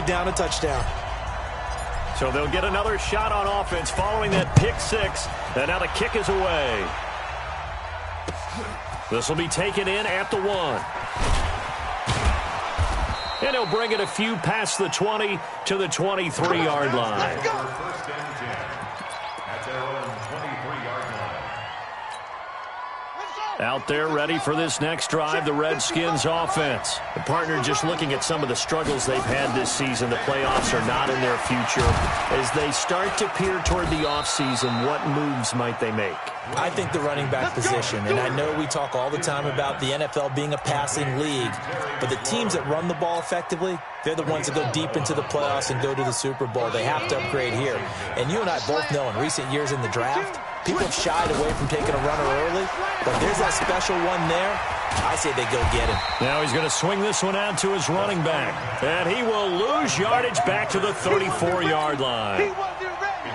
every down a touchdown. So they'll get another shot on offense following that pick six. And now the kick is away. This will be taken in at the 1. And he'll bring it a few past the 20 to the 23-yard line. First and 10 at their own 23-yard line. Out there ready for this next drive, the Redskins offense. The partner just looking at some of the struggles they've had this season. The playoffs are not in their future. As they start to peer toward the offseason, what moves might they make? I think the running back position, and I know we talk all the time about the NFL being a passing league, but the teams that run the ball effectively, they're the ones that go deep into the playoffs and go to the Super Bowl. They have to upgrade here. And you and I both know in recent years in the draft, people have shied away from taking a runner early, but there's that special one there. I say they go get him. Now he's going to swing this one out to his running back, and he will lose yardage back to the 34-yard line.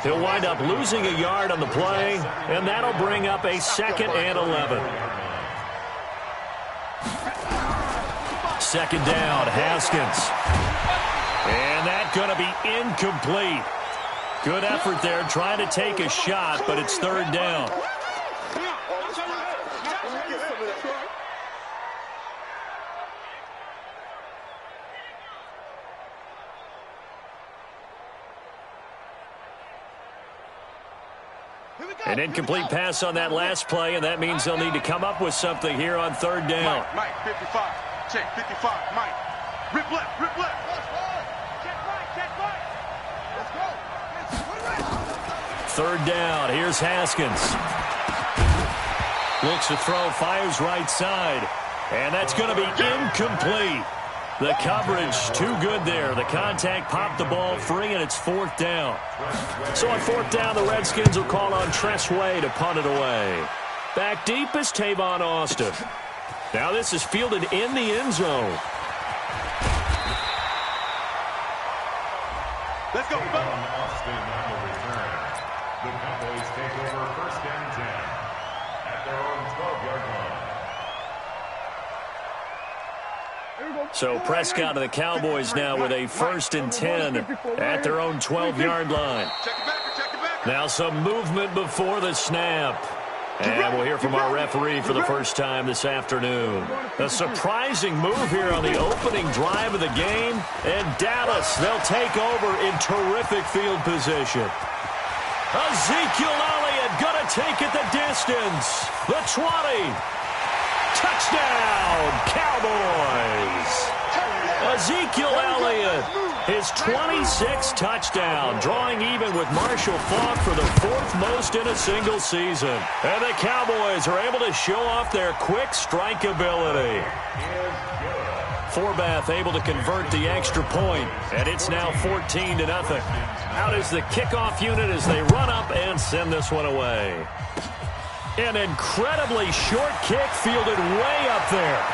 He'll wind up losing a yard on the play, and that'll bring up a 2nd and 11. Second down, Haskins. And that's going to be incomplete. Good effort there trying to take a shot, but it's 3rd down. An incomplete pass on that last play, and that means they'll need to come up with something here on 3rd down. Mike, 55. Check, 55. Mike. Rip left, rip left. Check right, check right. Let's go. 3rd down. Here's Haskins. Looks to throw, fires right side. And that's going to be incomplete. The coverage too good there. The contact popped the ball free, and it's 4th down. So on 4th down, the Redskins will call on Tressway to punt it away. Back deep is Tavon Austin. Now this is fielded in the end zone. Let's go. Austin on the return. The Cowboys take over 1st and 10 at their own 12-yard line. So Prescott and the Cowboys now with a 1st and 10 at their own 12-yard line. Now some movement before the snap. And we'll hear from our referee for the first time this afternoon. A surprising move here on the opening drive of the game. And Dallas, they'll take over in terrific field position. Ezekiel Elliott going to take it the distance. The 20. Touchdown, Cowboys. Ezekiel Elliott, his 26th touchdown, drawing even with Marshall Faulk for the 4th most in a single season. And the Cowboys are able to show off their quick strike ability. Forbath able to convert the extra point, and it's now 14-0. Out is the kickoff unit as they run up and send this one away. An incredibly short kick fielded way up there.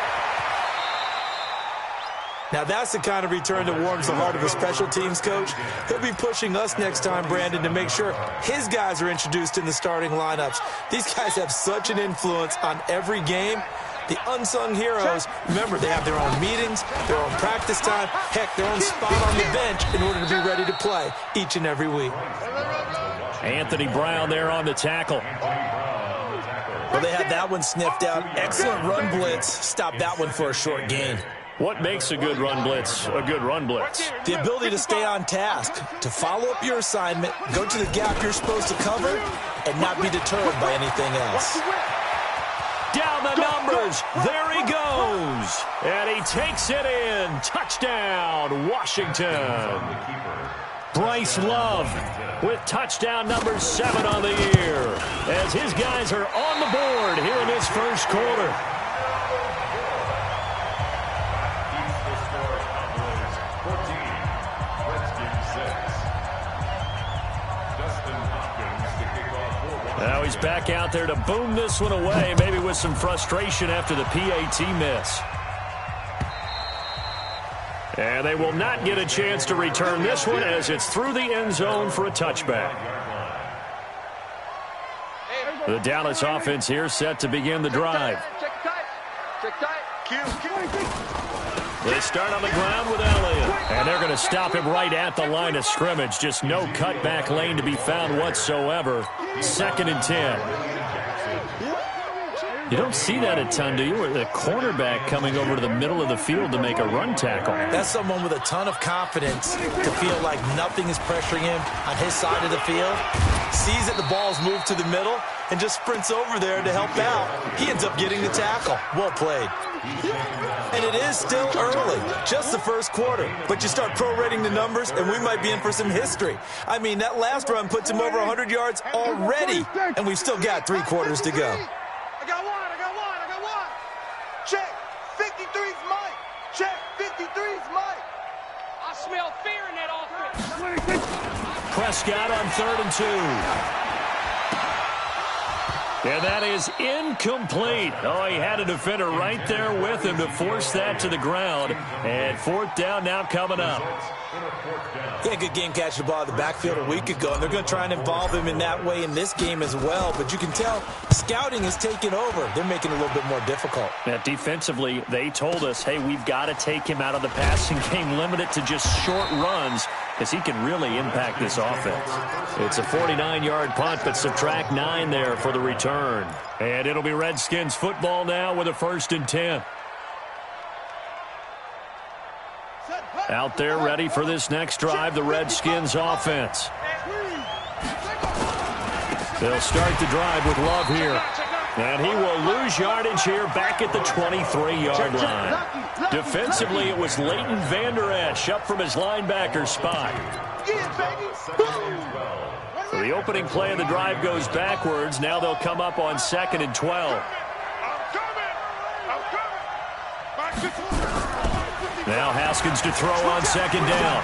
Now that's the kind of return that warms the heart of a special teams coach. He'll be pushing us next time, Brandon, to make sure his guys are introduced in the starting lineups. These guys have such an influence on every game. The unsung heroes, remember, they have their own meetings, their own practice time, heck, their own spot on the bench in order to be ready to play each and every week. Anthony Brown there on the tackle. Well, they had that one sniffed out. Excellent run blitz. Stop that one for a short gain. What makes a good run blitz a good run blitz? The ability to stay on task, to follow up your assignment, go to the gap you're supposed to cover, and not be deterred by anything else. Down the numbers. There he goes. And he takes it in. Touchdown, Washington. Bryce Love with touchdown number 7 on the year as his guys are on the board here in this first quarter. Now he's back out there to boom this one away, maybe with some frustration after the PAT miss. And they will not get a chance to return this one as it's through the end zone for a touchback. The Dallas offense here set to begin the drive. They start on the ground with Elliott. And they're going to stop him right at the line of scrimmage. Just no cutback lane to be found whatsoever. 2nd and 10. You don't see that a ton, do you? Or the cornerback coming over to the middle of the field to make a run tackle. That's someone with a ton of confidence to feel like nothing is pressuring him on his side of the field. Sees that the ball's moved to the middle and just sprints over there to help out. He ends up getting the tackle. Well played. And it is still early, just the first quarter. But you start prorating the numbers, and we might be in for some history. I mean, that last run puts him over 100 yards already, and we've still got 3 quarters to go. I got one. Check. 53's Mike. Check. 53's Mike. I smell fear in that offense. Prescott on 3rd and 2. And that is incomplete. Oh, he had a defender right there with him to force that to the ground. And 4th down now coming up. He had a good game catching the ball in the backfield a week ago, and they're going to try and involve him in that way in this game as well. But you can tell scouting is taking over. They're making it a little bit more difficult. Now, defensively, they told us, hey, we've got to take him out of the passing game, limit it to just short runs, because he can really impact this offense. It's a 49-yard punt, but subtract 9 there for the return. And it'll be Redskins football now with a 1st and 10. Out there ready for this next drive, the Redskins offense. They'll start the drive with Love here. And he will lose yardage here back at the 23-yard line. Defensively, it was Leighton Vander Esch up from his linebacker spot. So the opening play of the drive goes backwards. Now they'll come up on 2nd and 12. Now Haskins to throw on 2nd down.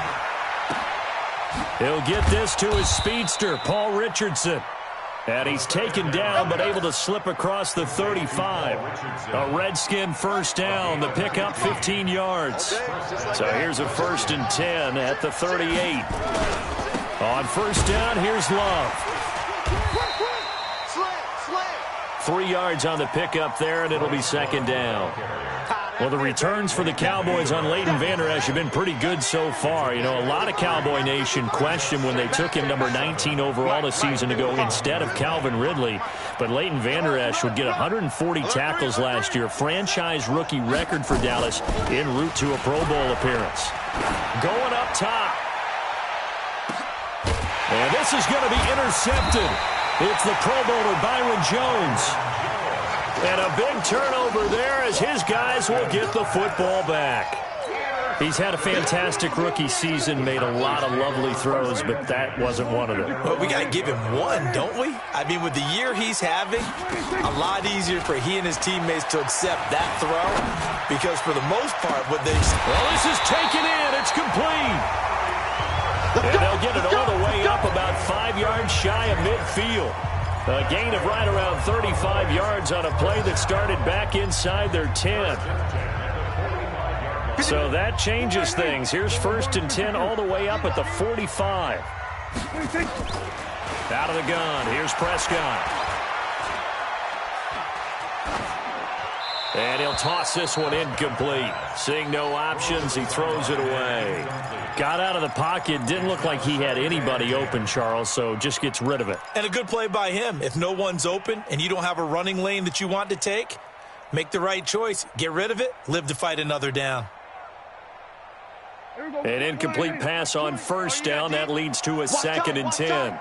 He'll get this to his speedster, Paul Richardson. And he's taken down, but able to slip across the 35. A Redskin 1st down, the pickup 15 yards. So here's a 1st and 10 at the 38. On 1st down, here's Love. 3 yards on the pickup there, and it'll be 2nd down. Well, the returns for the Cowboys on Leighton Vander Esch have been pretty good so far. You know, a lot of Cowboy Nation questioned when they took him number 19 overall a season ago instead of Calvin Ridley. But Leighton Vander Esch would get 140 tackles last year, franchise rookie record for Dallas, en route to a Pro Bowl appearance. Going up top. And this is going to be intercepted. It's the Pro Bowler Byron Jones. And a big turnover there as his guys will get the football back. He's had a fantastic rookie season, made a lot of lovely throws, but that wasn't one of them. Well, we got to give him one, don't we? I mean, with the year he's having, a lot easier for he and his teammates to accept that throw, because for the most part, what they... Well, this is taken in. It's complete. And they'll get it all the way up about 5 yards shy of midfield. A gain of right around 35 yards on a play that started back inside their 10. So that changes things. Here's 1st and 10 all the way up at the 45. Out of the gun. Here's Prescott. And he'll toss this one incomplete. Seeing no options, he throws it away. Got out of the pocket. Didn't look like he had anybody open, Charles, so just gets rid of it. And a good play by him. If no one's open and you don't have a running lane that you want to take, make the right choice. Get rid of it. Live to fight another down. An incomplete pass on 1st down. That leads to a 2nd and 10.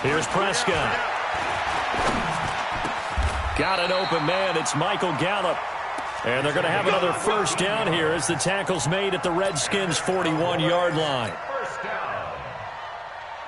Here's Prescott. Got an open man. It's Michael Gallup. And they're going to have another 1st down here as the tackle's made at the Redskins' 41-yard line.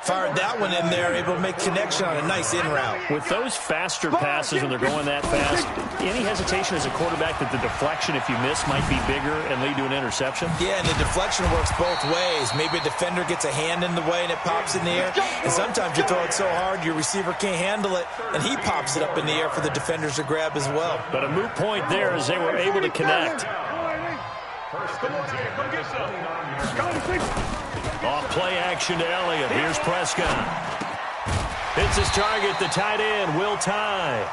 Fired that one in there, able to make connection on a nice in route. With those faster passes when they're going that fast, any hesitation as a quarterback that the deflection, if you miss, might be bigger and lead to an interception? Yeah, and the deflection works both ways. Maybe a defender gets a hand in the way and it pops in the air. And sometimes you throw it so hard your receiver can't handle it, and he pops it up in the air for the defenders to grab as well. But a moot point there as they were able to connect. Off play action to Elliott. Here's Prescott. Hits his target, the tight end, Will Tye.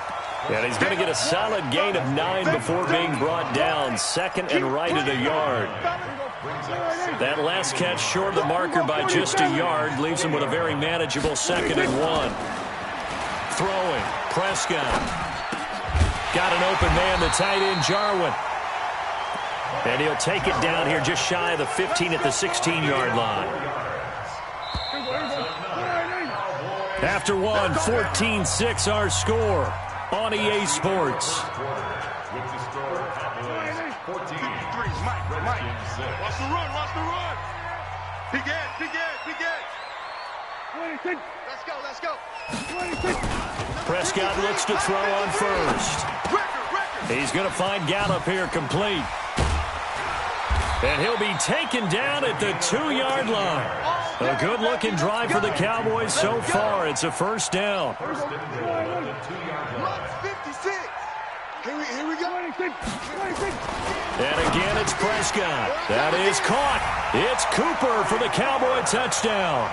And he's going to get a solid gain of 9 before being brought down. Second and right at a yard. That last catch short of the marker by just a yard leaves him with a very manageable 2nd and 1. Throwing. Prescott. Got an open man, the tight end, Jarwin. And he'll take it down here just shy of the 15 at the 16-yard line. After one, 14-6 our score on EA Sports. Watch the run, watch the run. Big Ed. Let's go. Prescott looks to throw on first. He's going to find Gallup here complete. And he'll be taken down at the 2-yard line. A good-looking drive for the Cowboys so far. It's a first down. 56. Here we go. And again, it's Prescott. That is caught. It's Cooper for the Cowboy touchdown.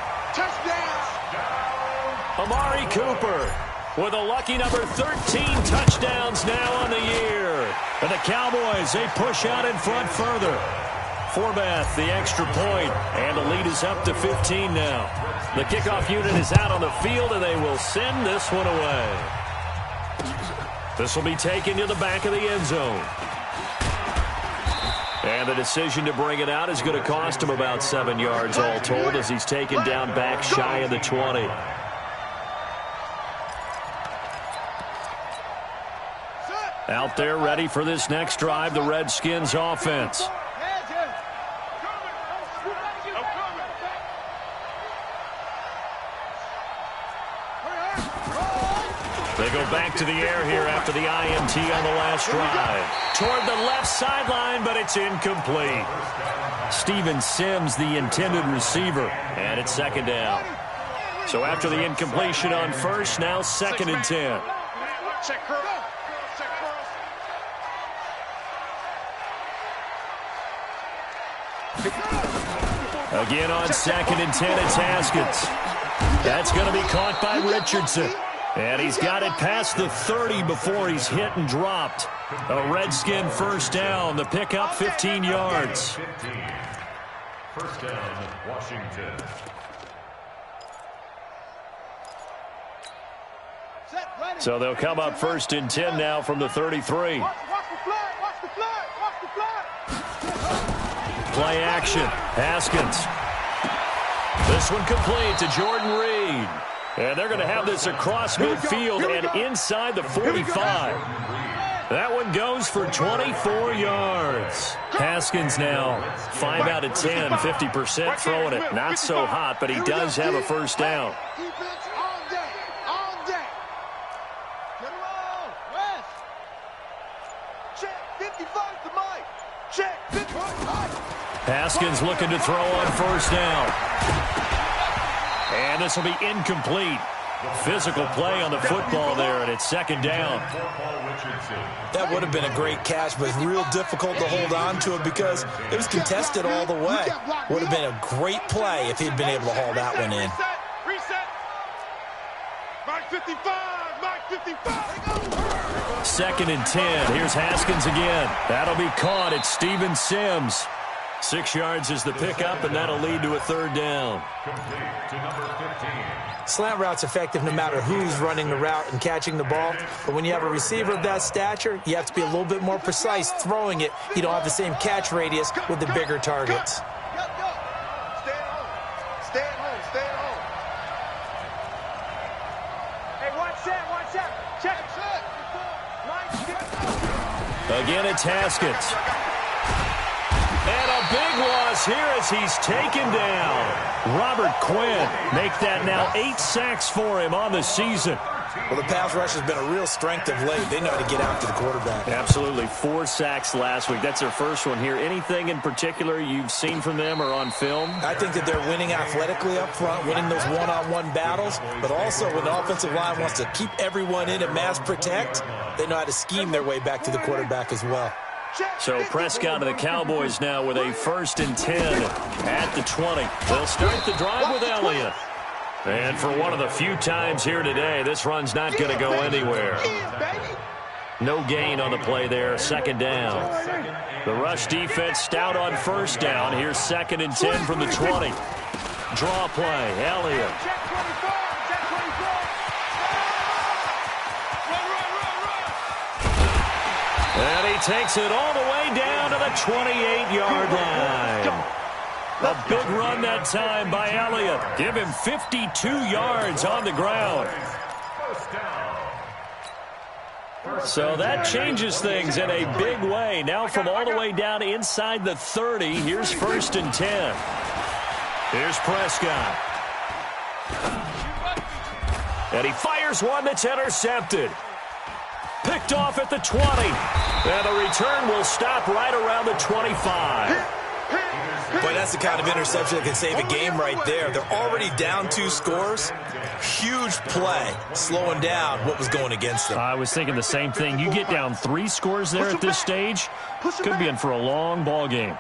Amari Cooper with a lucky number 13 touchdowns now on the year. And the Cowboys, they push out in front further. Forbath, the extra point, and the lead is up to 15 now. The kickoff unit is out on the field, and they will send this one away. This will be taken to the back of the end zone. And the decision to bring it out is going to cost him about 7 yards all told as he's taken down back shy of the 20. Out there ready for this next drive, the Redskins offense. They go back to the air here after the INT on the last drive. Toward the left sideline, but it's incomplete. Steven Sims, the intended receiver, and it's 2nd down. So after the incompletion on first, now 2nd and 10. Again on 2nd and 10, it's Haskins. That's going to be caught by Richardson. And he's got it past the 30 before he's hit and dropped. A Redskin first down. The pickup 15 yards. First down, Washington. So they'll come up 1st and 10 now from the 33. Play action. Haskins. This one complete to Jordan Reed. And they're going to have this across midfield and inside the 45. That one goes for 24 yards. Haskins now 5 out of 10, 50% throwing it. Not so hot, but he does have a first down. Haskins looking to throw on first down. And this will be incomplete. Physical play on the football there, and it's 2nd down. That would have been a great catch, but real difficult to hold on to it because it was contested all the way. Would have been a great play if he'd been able to haul that one in. Reset. Mark 55. Mark 55. 2nd and 10. Here's Haskins again. That'll be caught. It's Steven Sims. 6 yards is the pickup, and that'll lead to a 3rd down. Complete to number 15. Slant route's effective no matter who's running the route and catching the ball. But when you have a receiver of that stature, you have to be a little bit more precise throwing it. You don't have the same catch radius with the bigger targets. Stay at home. Hey, watch that. Check. Again, it's Haskins. And a big loss here as he's taken down. Robert Quinn make that now 8 sacks for him on the season. Well, the pass rush has been a real strength of late. They know how to get after the quarterback. Absolutely. 4 sacks last week. That's their first one here. Anything in particular you've seen from them or on film? I think that they're winning athletically up front, winning those one-on-one battles, but also when the offensive line wants to keep everyone in and mass protect, they know how to scheme their way back to the quarterback as well. So Prescott and the Cowboys now with a 1st and 10 at the 20. They'll start the drive with Elliott. And for one of the few times here today, this run's not going to go anywhere. No gain on the play there, second down. The rush defense stout on first down. Here's 2nd and 10 from the 20. Draw play, Elliott. And he takes it all the way down to the 28-yard line. A big run that time by Elliott. Give him 52 yards on the ground. So that changes things in a big way. Now from all the way down inside the 30, here's 1st and 10. Here's Prescott. And he fires one that's intercepted. Picked off at the 20. And the return will stop right around the 25. Boy, that's the kind of interception that can save a game right there. They're already down 2 scores. Huge play, slowing down what was going against them. I was thinking the same thing. You get down 3 scores there at this stage, could be in for a long ball game.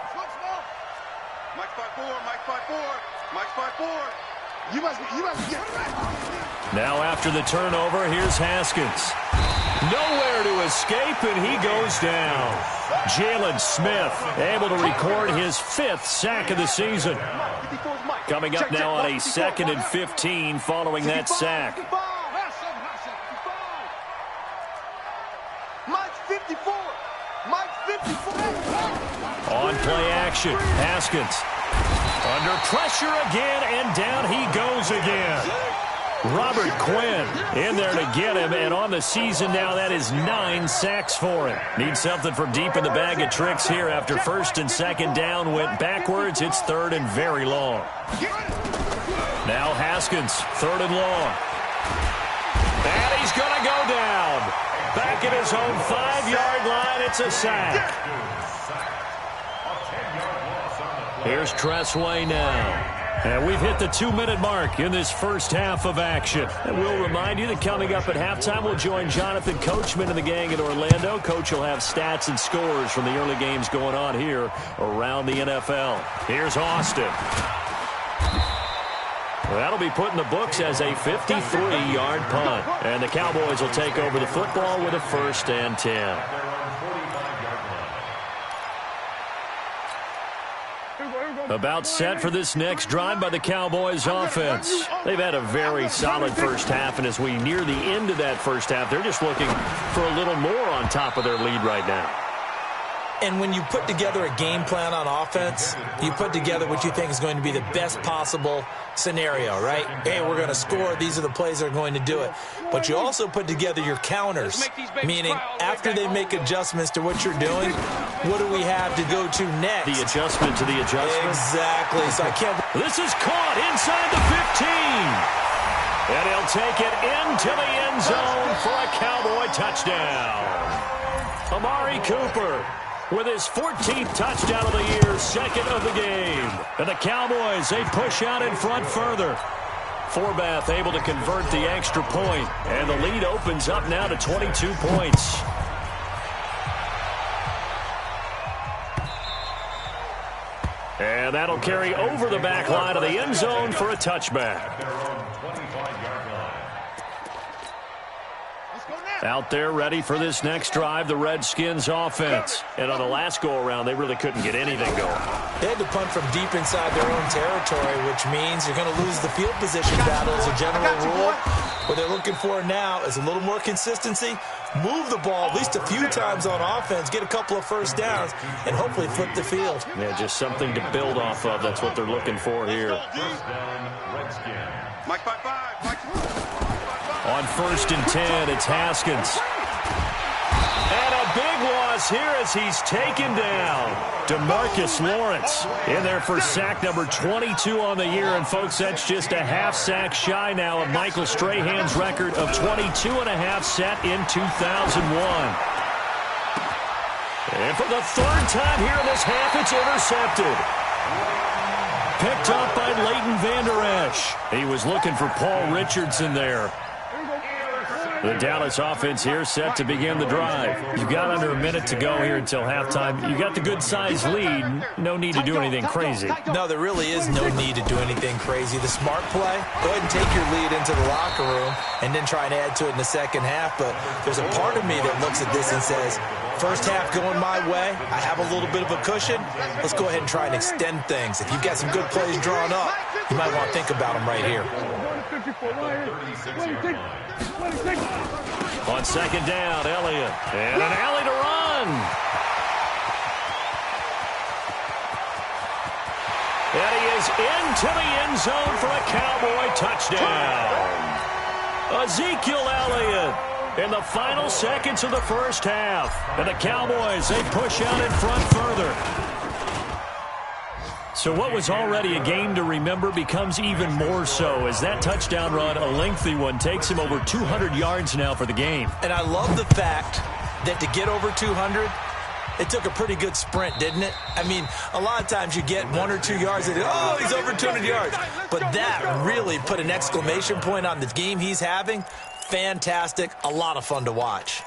Mike 5-4, Mike 5-4, Mike 5-4. You must get it. Now after the turnover, here's Haskins. Nowhere to escape, and he goes down. Jalen Smith able to record his 5th sack of the season. Coming up now on a 2nd and 15 following that sack. Mike 54. Mike 54. On play action, Haskins. Under pressure again, and down he goes again. Robert Quinn in there to get him, and on the season now, that is 9 sacks for him. Needs something from deep in the bag of tricks here after 1st and 2nd down went backwards. It's 3rd and very long. Now Haskins, 3rd and long. And he's going to go down. Back at his own 5-yard line, it's a sack. Here's Tressway now. And we've hit the 2-minute mark in this first half of action. And we'll remind you that coming up at halftime, we'll join Jonathan Coachman and the gang in Orlando. Coach will have stats and scores from the early games going on here around the NFL. Here's Austin. That'll be put in the books as a 53-yard punt. And the Cowboys will take over the football with a 1st and 10. About set for this next drive by the Cowboys offense. They've had a very solid first half, and as we near the end of that first half, they're just looking for a little more on top of their lead right now. And when you put together a game plan on offense, you put together what you think is going to be the best possible scenario, right? Hey, we're going to score. These are the plays that are going to do it. But you also put together your counters, meaning after they make adjustments to what you're doing, what do we have to go to next? The adjustment to the adjustment. Exactly. So I can't. This is caught inside the 15. And he'll take it into the end zone for a Cowboy touchdown. Amari Cooper with his 14th touchdown of the year, 2nd of the game. And the Cowboys, they push out in front further. Forbath able to convert the extra point, and the lead opens up now to 22 points. And that'll carry over the back line of the end zone for a touchback. Out there ready for this next drive, the Redskins offense. And on the last go-around, they really couldn't get anything going. They had to punt from deep inside their own territory, which means you're going to lose the field position battle as a general rule. What they're looking for now is a little more consistency, move the ball at least a few times on offense, get a couple of first downs, and hopefully flip the field. Yeah, just something to build off of. That's what they're looking for here. Mike 5-5, Mike 5-5. On 1st and 10, it's Haskins. And a big loss here as he's taken down. DeMarcus Lawrence in there for sack number 22 on the year. And, folks, that's just a half sack shy now of Michael Strahan's record of 22.5 set in 2001. And for the 3rd time here in this half, it's intercepted. Picked up by Leighton Vander Esch. He was looking for Paul Richardson there. The Dallas offense here set to begin the drive. You've got under a minute to go here until halftime. You got the good-sized lead. No need to do anything crazy. No, there really is no need to do anything crazy. The smart play, go ahead and take your lead into the locker room and then try and add to it in the second half. But there's a part of me that looks at this and says, first half going my way, I have a little bit of a cushion. Let's go ahead and try and extend things. If you've got some good plays drawn up, you might want to think about them right here. On second down, Elliott. And an alley to run. And he is into the end zone for a Cowboy touchdown. Ezekiel Elliott in the final seconds of the first half. And the Cowboys, they push out in front further. So what was already a game to remember becomes even more so as that touchdown run, a lengthy one, takes him over 200 yards now for the game. And I love the fact that to get over 200, it took a pretty good sprint, didn't it? I mean, a lot of times you get 1 or 2 yards and, oh, he's over 200 yards. But that really put an exclamation point on the game he's having. Fantastic. A lot of fun to watch.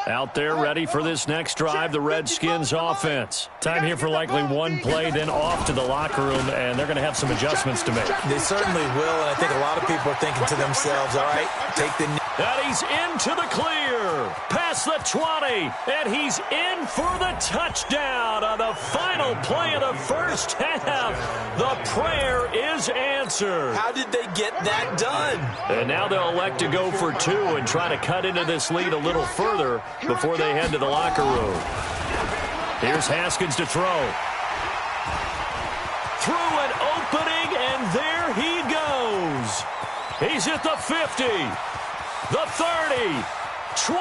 Out there ready for this next drive, the Redskins offense. Time here for likely one play, then off to the locker room, and they're going to have some adjustments to make. They certainly will, and I think a lot of people are thinking to themselves, all right, take the... And he's into the clear, past the 20, and he's in for the touchdown on the final play of the first half. The prayer is answered. How did they get that done? And now they'll elect to go for 2 and try to cut into this lead a little further before they head to the locker room. Here's Haskins to throw. Through an opening, and there he goes. He's at the 50. The 30, 20,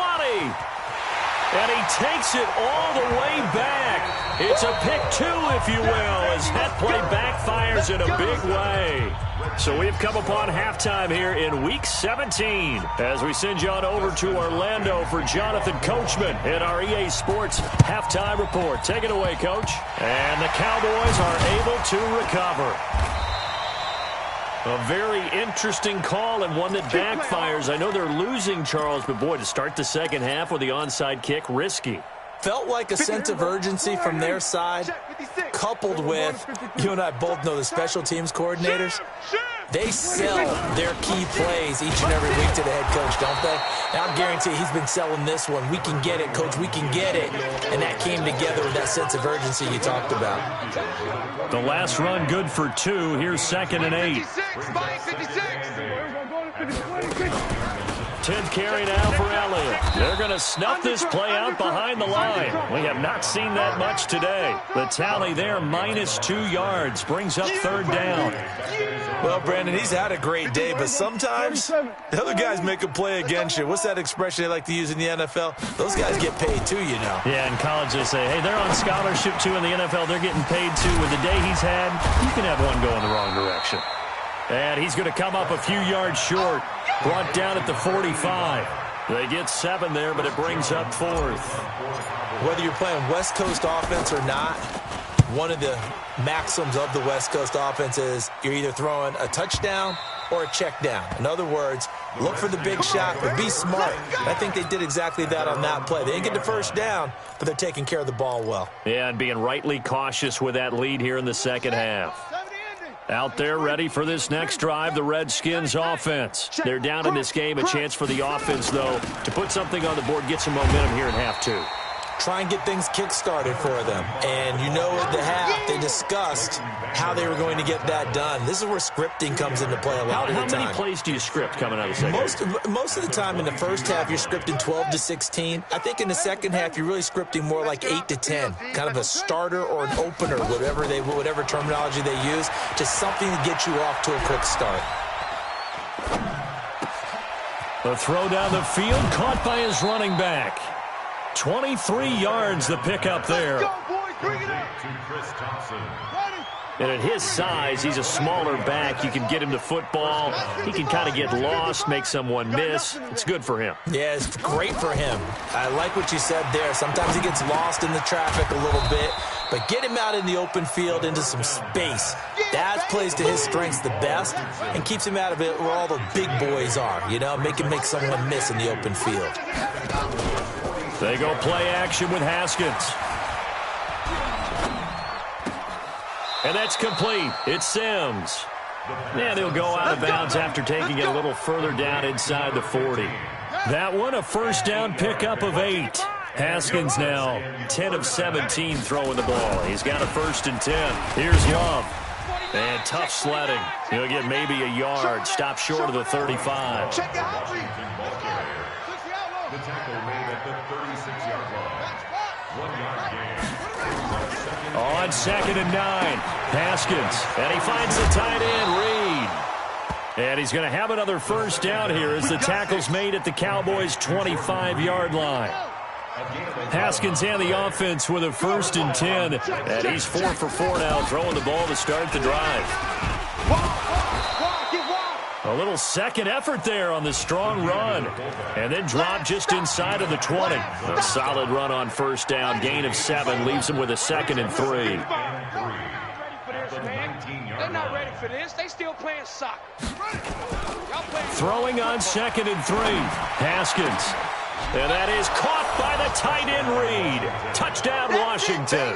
and he takes it all the way back. It's a pick 2, if you will, as that play backfires in a big way. So we've come upon halftime here in Week 17 as we send you on over to Orlando for Jonathan Coachman in our EA Sports Halftime Report. Take it away, Coach. And the Cowboys are able to recover. A very interesting call and one that backfires. I know they're losing, Charles, but boy, to start the second half with the onside kick, risky. Felt like a sense of urgency from their side, coupled with, you and I both know the special teams coordinators. They sell their key plays each and every week to the head coach, don't they? And I guarantee he's been selling this one. We can get it, coach, we can get it. And that came together with that sense of urgency you talked about. The last run good for 2. Here's 2nd and 8. 10th carry now for Elliott. They're going to snuff this play out behind the line. We have not seen that much today. The tally there, -2 yards, brings up 3rd down. Well, Brandon, he's had a great day, but sometimes the other guys make a play against you. What's that expression they like to use in the NFL? Those guys get paid too, you know. Yeah, in college they say, hey, they're on scholarship too. In the NFL, they're getting paid too. With the day he's had, you can have one go in the wrong direction. And he's going to come up a few yards short. Brought down at the 45. They get 7 there, but it brings up 4th. Whether you're playing West Coast offense or not, one of the maxims of the West Coast offense is you're either throwing a touchdown or a check down. In other words, look for the big shot, but be smart. I think they did exactly that on that play. They didn't get the first down, but they're taking care of the ball well. Yeah, and being rightly cautious with that lead here in the second half. Out there ready for this next drive, the Redskins offense. They're down in this game. A chance for the offense, though, to put something on the board, get some momentum here in half 2. Try and get things kick-started for them. And you know at the half, they discussed how they were going to get that done. This is where scripting comes into play a lot of the time. How many plays do you script coming out of the second half? Most of the time in the first half, you're scripting 12 to 16. I think in the second half, you're really scripting more like 8 to 10. Kind of a starter or an opener, whatever terminology they use, just something to get you off to a quick start. The throw down the field, caught by his running back. 23 yards the pickup there. And at his size, he's a smaller back. You can get him to football. He can kind of get lost, make someone miss. It's good for him. Yeah, it's great for him. I like what you said there. Sometimes he gets lost in the traffic a little bit. but get him out in the open field into some space. That plays to his strengths the best and keeps him out of it where all the big boys are, you know, make someone miss in the open field. They go play action with Haskins. And that's complete. It's Sims. And he'll go out of bounds after taking it a little further down inside the 40. That one, a first down pickup of 8. Haskins now 10 of 17 throwing the ball. He's got a 1st and 10. Here's Love. And tough sledding. He'll get maybe a yard. Stop short of the 35. The tackle made at the 36-yard line. 1-yard gain. On 2nd and 9, Haskins. And he finds the tight end, Reed. And he's going to have another first down here as the tackle's made at the Cowboys' 25-yard line. Haskins and the offense with a 1st and 10. And he's 4 for 4 now, throwing the ball to start the drive. A little second effort there on the strong run. And then drop just inside of the 20. A solid run on first down. Gain of 7 leaves him with a 2nd and 3. They're not ready for this. They still playing soccer. Throwing on 2nd and 3. Haskins. And that is caught by the tight end Reed. Touchdown Washington.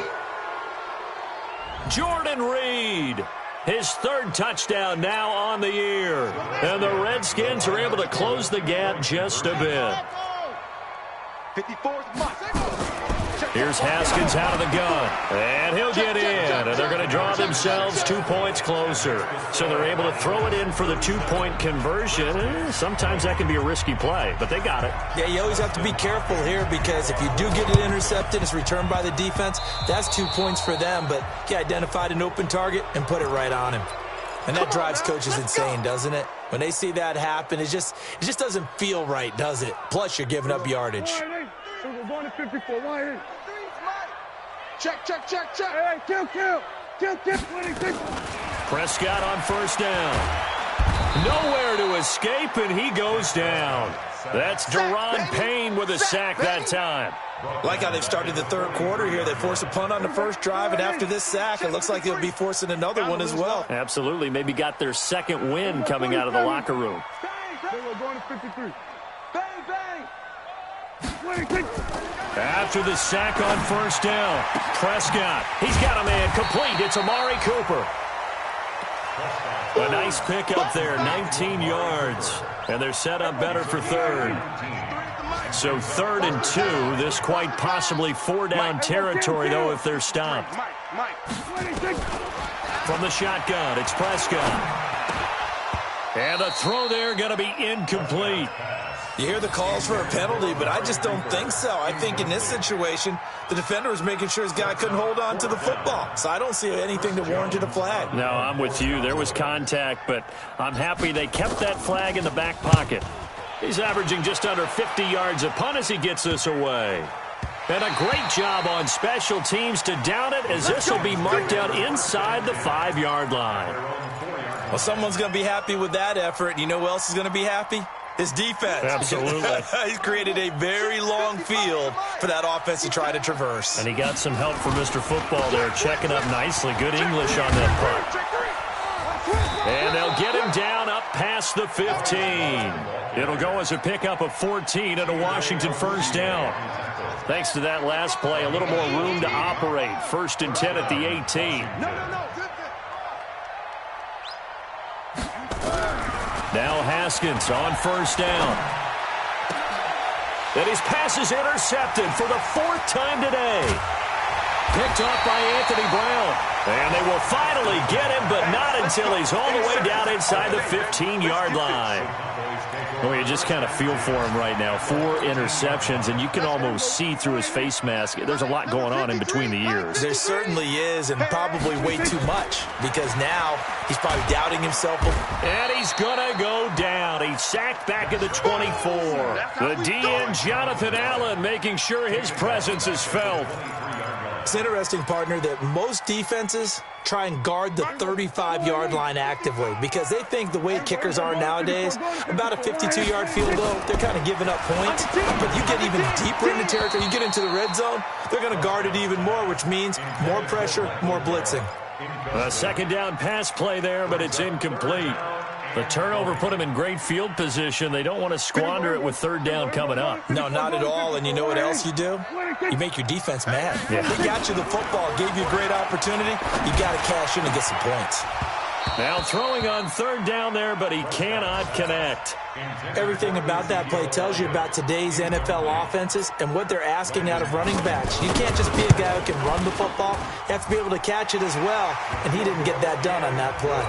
Jordan Reed. His 3rd touchdown now on the year. And the Redskins are able to close the gap just a bit. Here's Haskins out of the gun. And he'll get in. And they're going to draw themselves 2 points closer. So they're able to throw it in for the 2-point conversion. Sometimes that can be a risky play, but they got it. Yeah, you always have to be careful here because if you do get it intercepted, it's returned by the defense, that's 2 points for them. But he identified an open target and put it right on him. And that drives coaches insane, doesn't it? When they see that happen, it just doesn't feel right, does it? Plus, you're giving up yardage. We're going to 54. Why? Check. Hey, kill. 26. Prescott on first down. Nowhere to escape, and he goes down. That's Deron Payne with a sack that time. Like how they've started the 3rd quarter here. They force a punt on the first drive, and after this sack, it looks like they'll be forcing another one as well. Absolutely. Maybe got their 2nd win coming out of the locker room. We're going to 53. After the sack on first down, Prescott. He's got a man complete. It's Amari Cooper. A nice pickup there, 19 yards. And they're set up better for 3rd. So 3rd and 2. This quite possibly 4-down territory, though, if they're stopped. From the shotgun, it's Prescott. And the throw there going to be incomplete. You hear the calls for a penalty, but I just don't think so. I think in this situation, the defender was making sure his guy couldn't hold on to the football. So I don't see anything that warranted a flag. No, I'm with you. There was contact, but I'm happy they kept that flag in the back pocket. He's averaging just under 50 yards a punt as he gets this away. And a great job on special teams to down it as this will be marked out inside the 5-yard line. Well, someone's going to be happy with that effort. You know who else is going to be happy? His defense. Absolutely. He's created a very long field for that offense to try to traverse. And he got some help from Mr. Football there, checking up nicely. Good English on that punt. And they'll get him down up past the 15. It'll go as a pickup of 14 and a Washington first down. Thanks to that last play, a little more room to operate. 1st and 10 at the 18. Now Haskins on first down. And his pass is intercepted for the 4th time today. Picked off by Anthony Brown. And they will finally get him, but not until he's all the way down inside the 15-yard line. Well, you just kind of feel for him right now. 4 interceptions, and you can almost see through his face mask. There's a lot going on in between the ears. There certainly is, and probably way too much, because now he's probably doubting himself. And he's going to go down. He's sacked back at the 24. The DN, Jonathan Allen, making sure his presence is felt. It's interesting, partner, that most defenses try and guard the 35-yard line actively because they think the way kickers are nowadays, about a 52-yard field goal, they're kind of giving up points. But you get even deeper into territory, you get into the red zone, they're going to guard it even more, which means more pressure, more blitzing. A second down pass play there, but it's incomplete. The turnover put them in great field position. They don't want to squander it with third down coming up. No, not at all. And you know what else you do? You make your defense mad. Yeah. They got you the football, gave you a great opportunity. You got to cash in and get some points. Now throwing on third down there, but he cannot connect. Everything about that play tells you about today's NFL offenses and what they're asking out of running backs. You can't just be a guy who can run the football. You have to be able to catch it as well, and he didn't get that done on that play.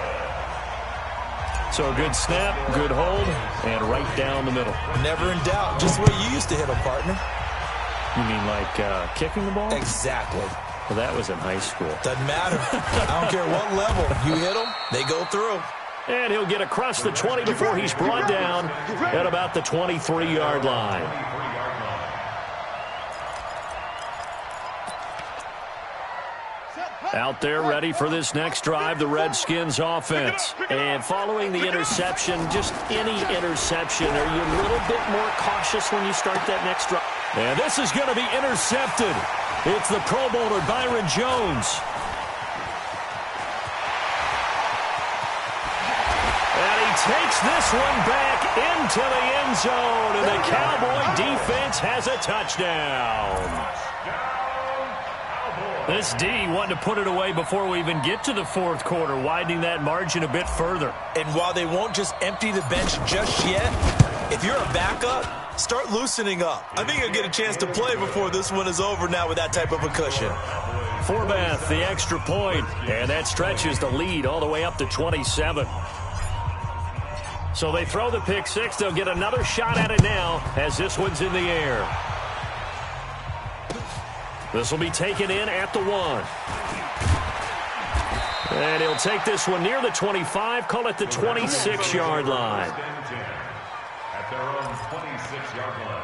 So a good snap, good hold, and right down the middle. Never in doubt. Just the way you used to hit them, partner. You mean like kicking the ball? Exactly. Well, that was in high school. Doesn't matter. I don't care what level. You hit them, they go through. And he'll get across the 20 before he's brought down at about the 23-yard line. Out there ready for this next drive, the Redskins offense. And following the interception, just any interception, are you a little bit more cautious when you start that next drive? And this is going to be intercepted. It's the Pro Bowler, Byron Jones. And he takes this one back into the end zone, and the Cowboy defense has a touchdown. This D wanted to put it away before we even get to the fourth quarter, widening that margin a bit further. And while they won't just empty the bench just yet, if you're a backup, start loosening up. I think you'll get a chance to play before this one is over now with that type of a cushion. Forbath, the extra point, and that stretches the lead all the way up to 27. So they throw the pick six. They'll get another shot at it now as this one's in the air. This will be taken in at the 1. And he'll take this one near the 25, call it the 26-yard line. At their own 26-yard line.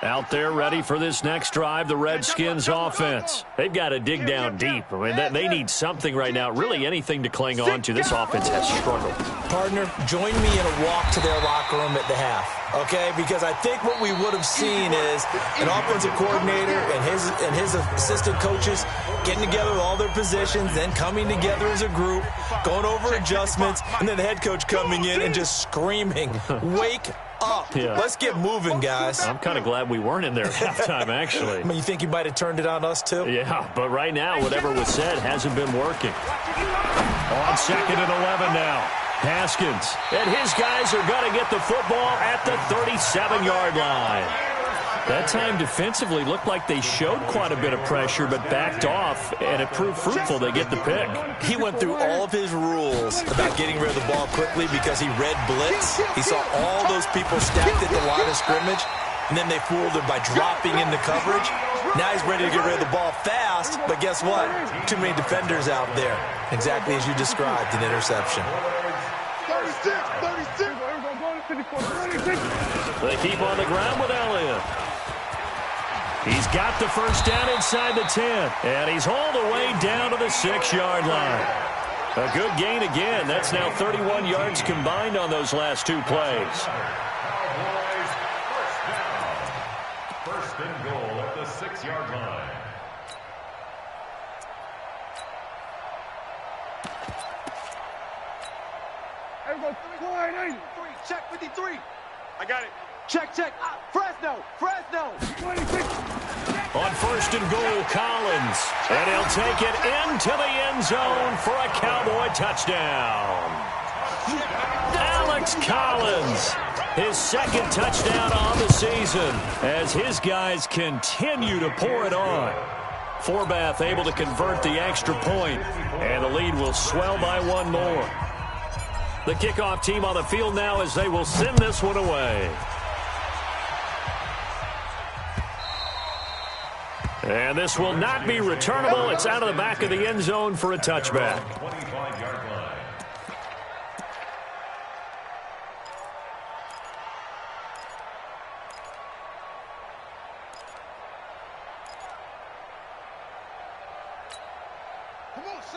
Out there ready for this next drive, the Redskins offense. They've got to dig down deep. I mean, they need something right now, really anything to cling on to. This offense has struggled. Partner, join me in a walk to their locker room at the half, okay? Because I think what we would have seen is an offensive coordinator and his assistant coaches getting together with all their positions, then coming together as a group, going over adjustments, and then the head coach coming in and just screaming, wake up. Yeah. Let's get moving, guys. I'm kind of glad we weren't in there at halftime, actually. I mean, you think you might have turned it on us, too? Yeah, but right now, whatever was said hasn't been working. On 2nd and 11 now. Haskins. And his guys are going to get the football at the 37-yard line. That time defensively looked like they showed quite a bit of pressure but backed off, and it proved fruitful. They get the pick. He went through all of his rules about getting rid of the ball quickly because he read blitz. He saw all those people stacked at the line of scrimmage, and then they fooled him by dropping into coverage. Now he's ready to get rid of the ball fast, but guess what? Too many defenders out there. Exactly as you described, an interception. 36, 36. They keep on the ground with Elliott. He's got the first down inside the 10, and he's all the way down to the 6-yard line. A good gain again. That's now 31 yards combined on those last two plays. Cowboys first down. First and goal at the 6-yard line. Check 53. I got it. Check. Fresno. On first and goal, Collins. And he'll take it into the end zone for a Cowboy touchdown. Alex Collins, his second touchdown on the season as his guys continue to pour it on. Forbath able to convert the extra point, and the lead will swell by one more. The kickoff team on the field now as they will send this one away. And this will not be returnable. It's out of the back of the end zone for a touchback. 25-yard line.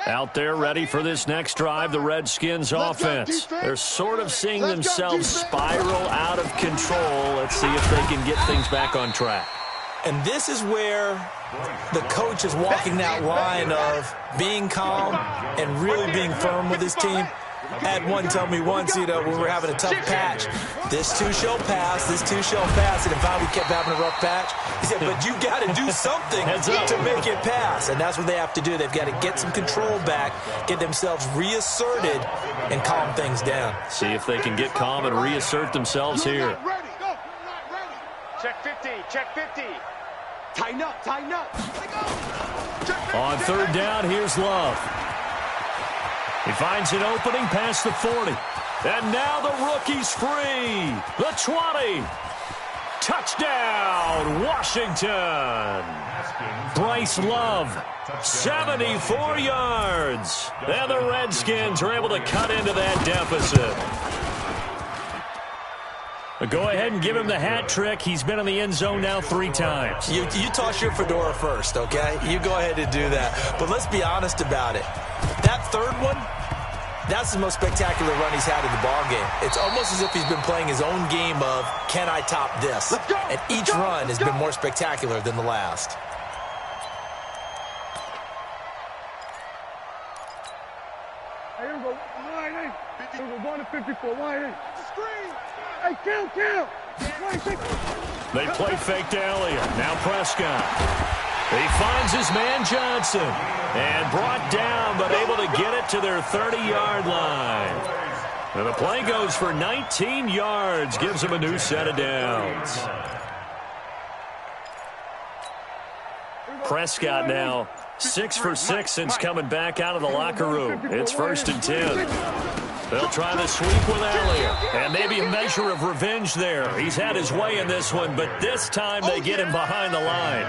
Out there ready for this next drive, the Redskins offense. They're sort of seeing themselves spiral out of control. Let's see if they can get things back on track. And this is where the coach is walking that line of being calm and really being firm with his team. I had one tell me once, when we were having a tough patch, this too shall pass, this too shall pass. And if we kept having a rough patch, he said, but you got to do something to make it pass. And that's what they have to do. They've got to get some control back, get themselves reasserted, and calm things down. See if they can get calm and reassert themselves here. Check 50, check 50. Tighten up, tighten up. On third down, here's Love. He finds an opening past the 40. And now the rookie's free. The 20. Touchdown, Washington. Bryce Love, 74 yards. And the Redskins are able to cut into that deficit. Go ahead and give him the hat trick. He's been in the end zone now 3 times. You toss your fedora first, okay? You go ahead and do that. But let's be honest about it. That third one, that's the most spectacular run he's had in the ballgame. It's almost as if he's been playing his own game of, can I top this? And each run has been more spectacular than the last. Hey, here we go. Line 8. Here we go. Going to 54. Line 8. Screen. Hey, kill. They play fake to Elliott. Now Prescott. He finds his man Johnson. And brought down, but able to get it to their 30-yard line. And the play goes for 19 yards. Gives him a new set of downs. Prescott now 6 for 6 since coming back out of the locker room. It's 1st and 10. They'll try the sweep with Elliott. And maybe a measure of revenge there. He's had his way in this one, but this time they get him behind the line.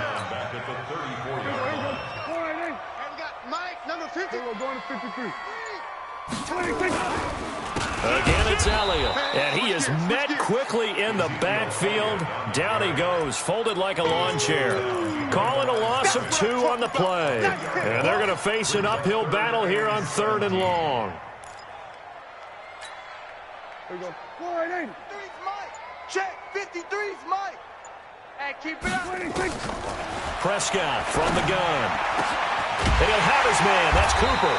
Again, it's Elliott. And he is met quickly in the backfield. Down he goes, folded like a lawn chair. Calling a loss of 2 on the play. And they're going to face an uphill battle here on 3rd and long. Here we go. Line 8. 53's Mike. Check. 53's Mike. Hey, keep it up. 26. Prescott from the gun. And he'll have his man. That's Cooper.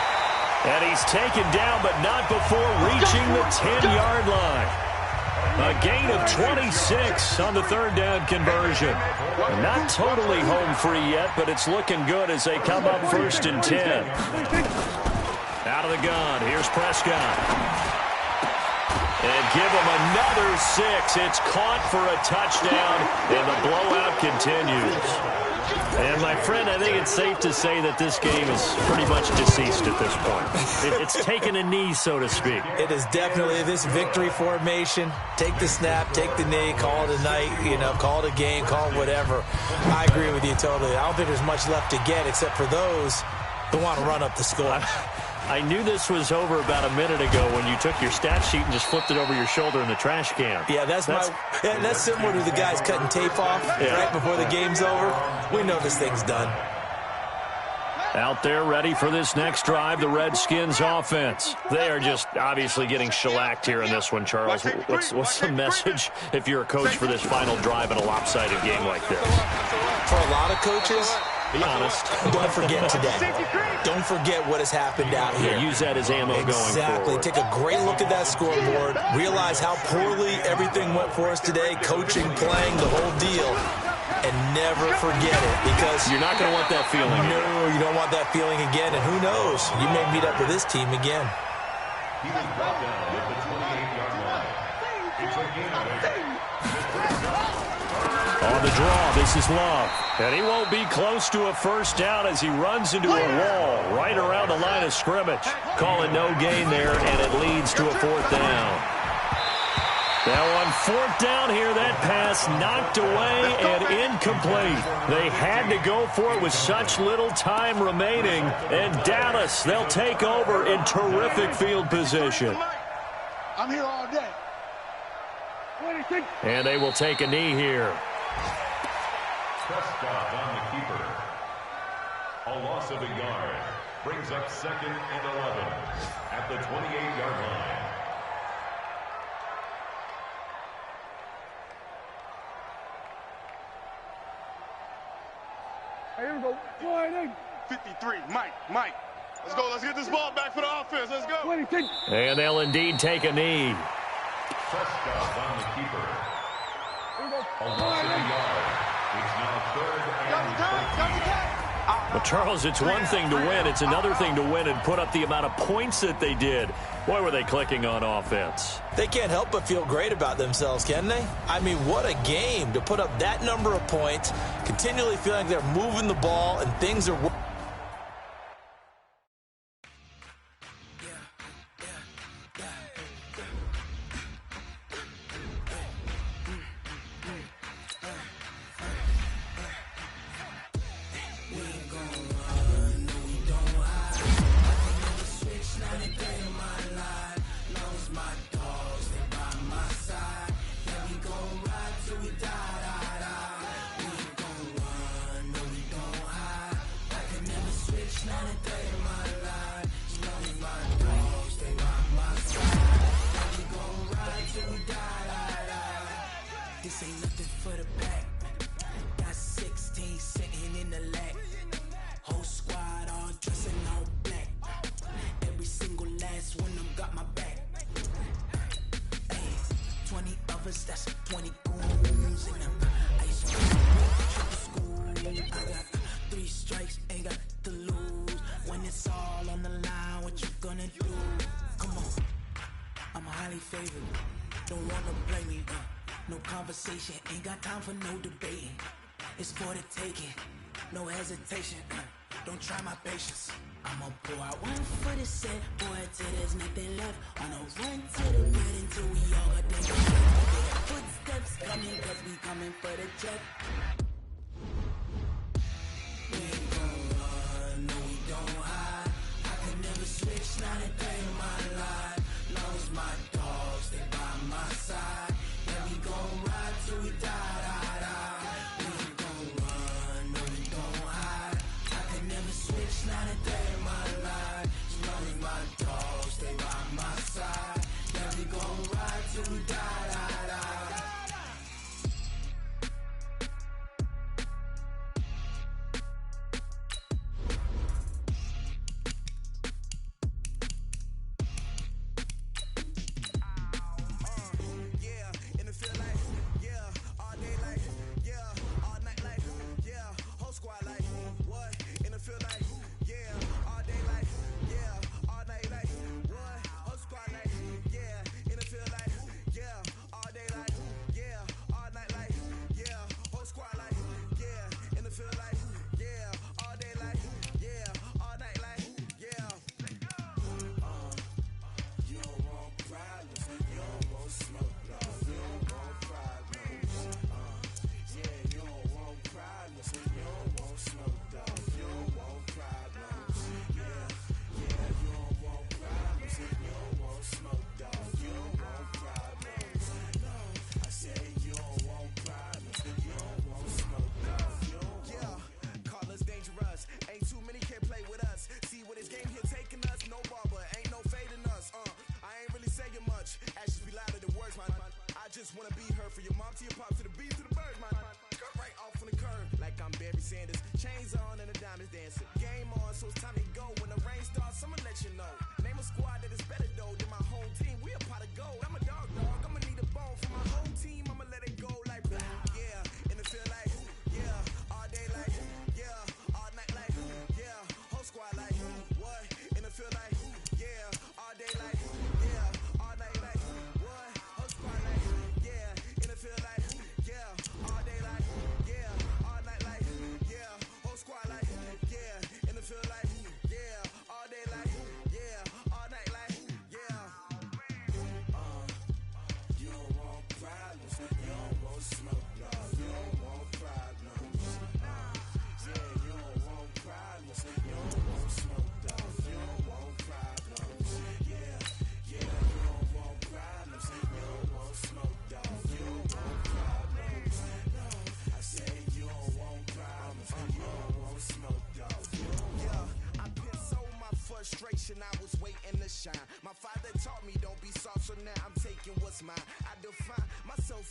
And he's taken down, but not before reaching the 10-yard line. A gain of 26 on the 3rd down conversion. Not totally home free yet, but it's looking good as they come up 1st and 10. Out of the gun. Here's Prescott. And give him another 6. It's caught for a touchdown, and the blowout continues. And, my friend, I think it's safe to say that this game is pretty much deceased at this point. It's taken a knee, so to speak. It is definitely this victory formation. Take the snap, take the knee, call it a night, call it a game, call it whatever. I agree with you totally. I don't think there's much left to get except for those who want to run up the score. I knew this was over about a minute ago when you took your stat sheet and just flipped it over your shoulder in the trash can. Yeah, that's similar to the guys cutting tape off right before the game's over. We know this thing's done. Out there ready for this next drive, the Redskins offense. They are just obviously getting shellacked here in this one, Charles. What's the message if you're a coach for this final drive in a lopsided game like this? For a lot of coaches, be honest. Don't forget today. Don't forget what has happened out here. Yeah, use that as ammo going forward. Exactly. Take a great look at that scoreboard. Realize how poorly everything went for us today. Coaching, playing, the whole deal. And never forget it, because you're not going to want that feeling. No, you don't want that feeling again. And who knows? You may meet up with this team again. He was brought down at the 28-yard line. It's a gain of 8. On the draw, this is Love. And he won't be close to a 1st down as he runs into a wall right around the line of scrimmage. Calling no gain there, and it leads to a 4th down. Now on 4th down here, that pass knocked away and incomplete. They had to go for it with such little time remaining. And Dallas, they'll take over in terrific field position. I'm here all day. 26. And they will take a knee here. Prescott on the keeper. A loss of a yard. brings up 2nd and 11 at the 28-yard line. Here we go. 53, Mike. Let's go. Let's get this ball back for the offense. Let's go. And they'll indeed take a knee. Prescott on the keeper. Here we go. A loss of a yard. It's now 3rd and 13. Well, Charles, it's one thing to win. It's another thing to win and put up the amount of points that they did. Boy, were they clicking on offense. They can't help but feel great about themselves, can they? I mean, what a game to put up that number of points, continually feeling like they're moving the ball and things are... This ain't nothing for the back. Got 16 sitting in the lag. Whole squad all dressing all black. Every single last one of them got my back. Hey, 20 of us, that's 20 goons in them. Ice cream, triple school. I got 3 strikes, ain't got to lose. When it's all on the line, what you gonna do? Come on, I'm highly favored. Don't wanna blame me, no conversation, ain't got time for no debating. It's for the taking, no hesitation. Don't try my patience. I'ma pour out one for the set, boy, till there's nothing left. On a run to the right until we all got them. Footsteps coming, cause we coming for the check. We ain't gon' run, no we don't hide. I can never switch, not a day in my life. Long as my dogs, they by my side. We gon' ride till we die. We ain't gon' run, no we don't hide. I can never switch, not a day in my life. As long as my dogs stay by my side. Yeah, we gon' ride till we die.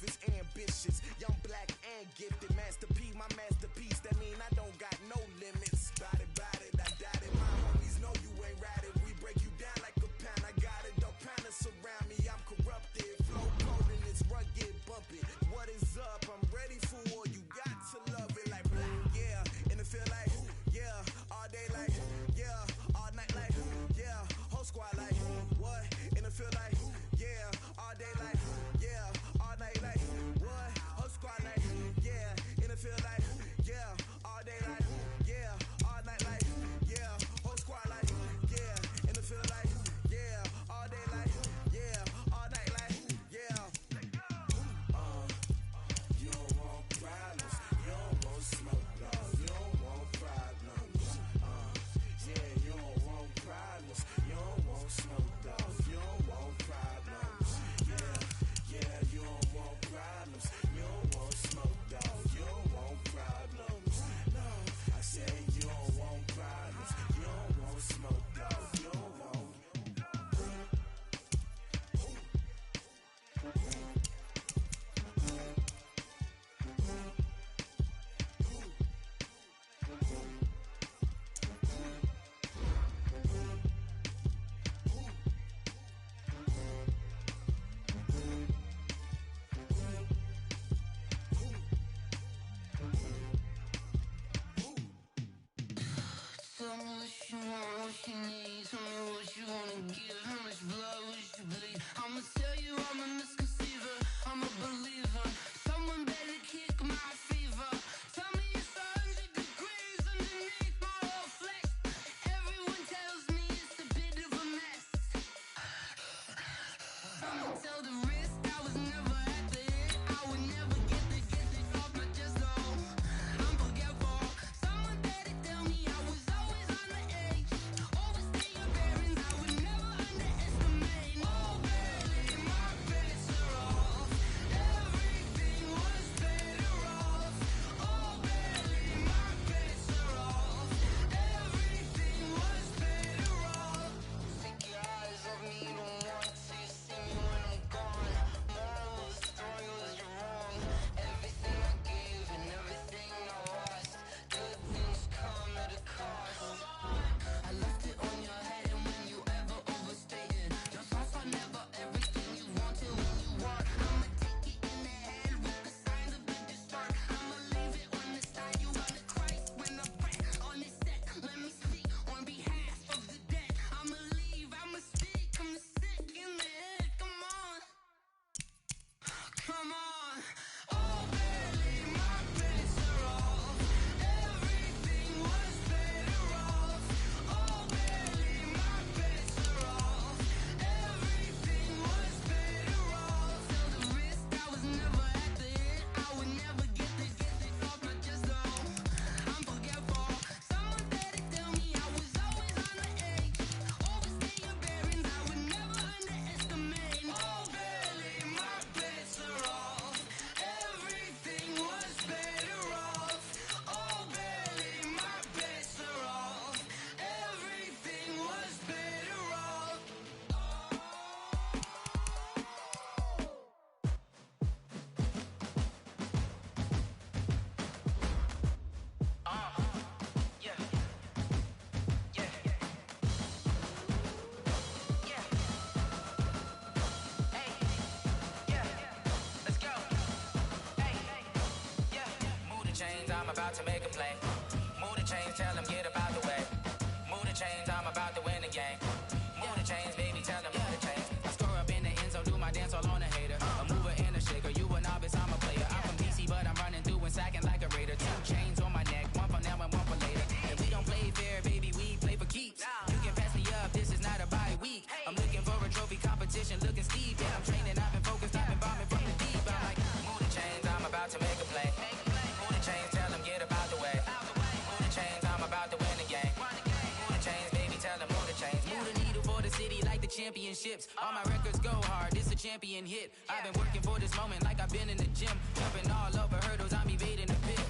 ruthless, ambitious, young, black, and gifted. Master P, my masterpiece. That mean I don't got no limits. Bout it, I doubt it. My homies know you ain't ratted. We break you down like a pound. I got it, don't pound us around me. I'm corrupted, flow cold and it's rugged, bumpy. What is up? I'm ready for war. You got to love it like black, yeah. And it feel like, yeah. All day like, yeah. All night like, yeah. Whole squad like, what? And it feel like, yeah. All day like, yeah. All night like, what? Whole squad like, yeah. And it feel like, yeah. All day like, yeah. All night like, yeah. Whole squad like, yeah. And it feel like, yeah. All day like, yeah. All night like, yeah. You don't want problems. You don't want smoke, dog. You don't want problems. Yeah, you don't want problems. You don't want smoke, dog. You don't want problems. Yeah, you don't want problems. You don't want smoke, dog. You don't want problems. No, I said you don't want problems. You don't want smoke, dog. You don't want. Tell me what you want, what you need. Tell me what you wanna give. How much blood would you bleed? I'ma tell you I'm a misconceiver. I'm a believer. Someone better kick my fever. Tell me it's 100 degrees underneath my whole flesh. Everyone tells me it's a bit of a mess. I'ma tell the risk I was never at the hit. I would never get it off my chest though. I'm forgetful. Someone better tell me I was always on the edge. Overstay your bearings, I would never underestimate. Oh baby, my bets are off. Everything was better off. Oh baby, my bets are off. Everything was better off. Take your eyes off me, you don't want to see me when I'm gone. Moral of the story was you're wrong. Everything I gave and everything I lost. Good things come at a cost. I left it on your head and when you ever overstated. Your thoughts are never everything you wanted when you want. I'ma take it in the head with the signs of the distort. I'ma leave it on the side. You run the Christ when I pray on this set. Let me speak on behalf of the dead. I'ma leave, I'ma speak. I'm sick in the head. Come on. Come on. Oh baby, my bets are off. Everything was better off. Oh baby, my bets are off. Everything was better off. Tell the risk I was never at the hit. I would never get it off my chest though. I'm forgetful. Someone better tell me I was always on the edge. Overstay your bearings, I would never underestimate. Oh baby, my bets are off. Everything was better off. Oh baby, my bets are off. Everything was better off. Yeah. Yeah. Yeah. Hey. Yeah. Let's go. Hey. Yeah. Move the chains, I'm about to make a play. Move the chains, tell them get about the way. Move the chains, I'm about to win the game. Move the chains, baby, tell them move the chains. I score up in the end zone, do my dance all on a hater. A mover and a shaker, you a novice, I'm a player. I'm from DC, but I'm running through and sacking like a raider. 2 chains on my neck, one for now and one for later. And we don't play fair, baby, we play for keeps. You can pass me up, this is not a bye week. I'm looking for a trophy competition, looking steep. Yeah, I'm training, I've been focused, I've been bombing from the deep. I'm like, move the chains, I'm about to make a play. Move the chains, tell them get about the way. Move the chains, I'm about to win the game. Move the chains, baby, tell them move the chains. Move the needle for the city like the championships. All my records go hard, this a champion hit. I've been working for this moment like I've been in the gym. Jumping all over hurdles, I'm evading the pit.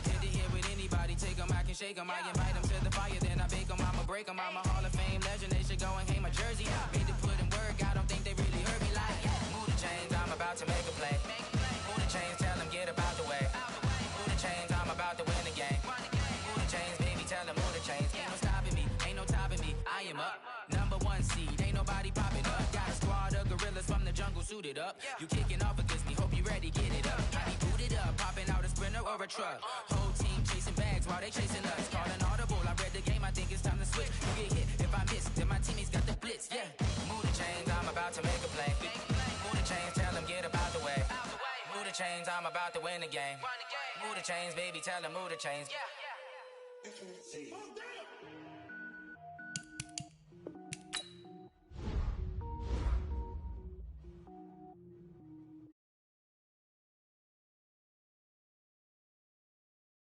Hit the hit with anybody, take them, I can shake them. I invite them to the fire, then I bake them, I'ma break them. I'm a Hall of Fame legend, they should go and hang my jersey. Made to put in work, I don't think they really heard me like, move the chains, I'm about to make a play. suited up. You kicking off against me, hope you ready, get it up. I be booted up, popping out a Sprinter or a truck. Whole team chasing bags while they chasing us. Calling audible, I read the game, I think it's time to switch. You get hit, if I miss, then my teammates got the blitz, yeah. Move the chains, I'm about to make a play. Move the chains, tell them get about the way. Move the chains, I'm about to win the game. Move the chains, baby, tell them move the chains.